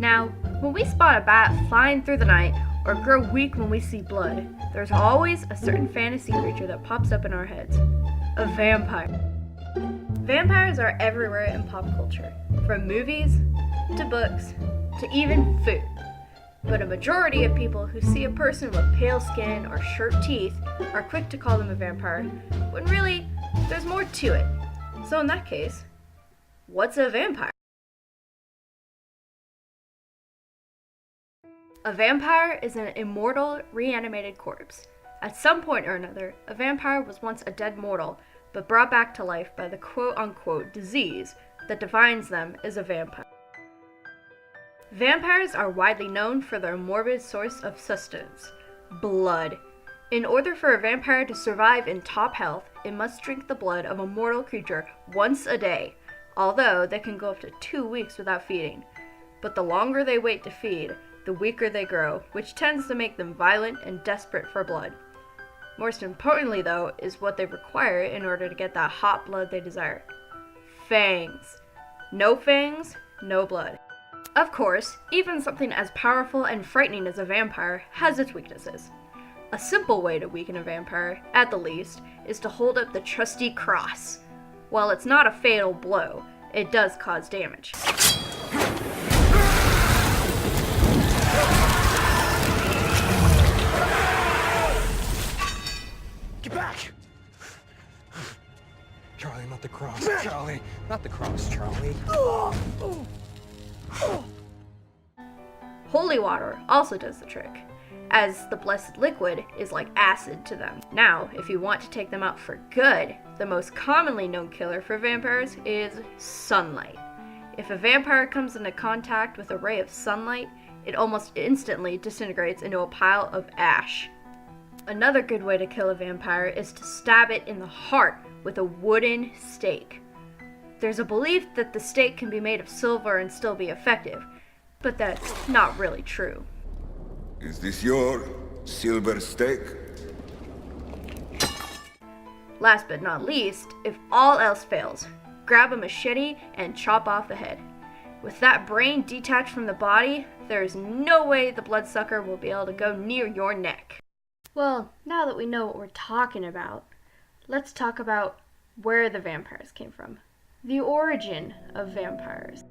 Now, when we spot a bat flying through the night or grow weak when we see blood, there's always a certain fantasy creature that pops up in our heads. A vampire. Vampires are everywhere in pop culture, from movies to books to even food. But a majority of people who see a person with pale skin or sharp teeth are quick to call them a vampire, when really, there's more to it. So in that case, what's a vampire? A vampire is an immortal, reanimated corpse. At some point or another, a vampire was once a dead mortal, but brought back to life by the quote-unquote disease that defines them as a vampire. Vampires are widely known for their morbid source of sustenance, blood. In order for a vampire to survive in top health, it must drink the blood of a mortal creature once a day, although they can go up to 2 weeks without feeding. But the longer they wait to feed, the weaker they grow, which tends to make them violent and desperate for blood. Most importantly, though, is what they require in order to get that hot blood they desire. Fangs. No fangs, no blood. Of course, even something as powerful and frightening as a vampire has its weaknesses. A simple way to weaken a vampire, at the least, is to hold up the trusty cross. While it's not a fatal blow, it does cause damage. Get back! Charlie, not the cross. Charlie, not the cross, Charlie. Holy water also does the trick, as the blessed liquid is like acid to them. Now, if you want to take them out for good, the most commonly known killer for vampires is sunlight. If a vampire comes into contact with a ray of sunlight, it almost instantly disintegrates into a pile of ash. Another good way to kill a vampire is to stab it in the heart with a wooden stake. There's a belief that the stake can be made of silver and still be effective, but that's not really true. Is this your silver stake? Last but not least, if all else fails, grab a machete and chop off the head. With that brain detached from the body, there is no way the bloodsucker will be able to go near your neck. Well, now that we know what we're talking about, let's talk about where the vampires came from. The origin of vampires.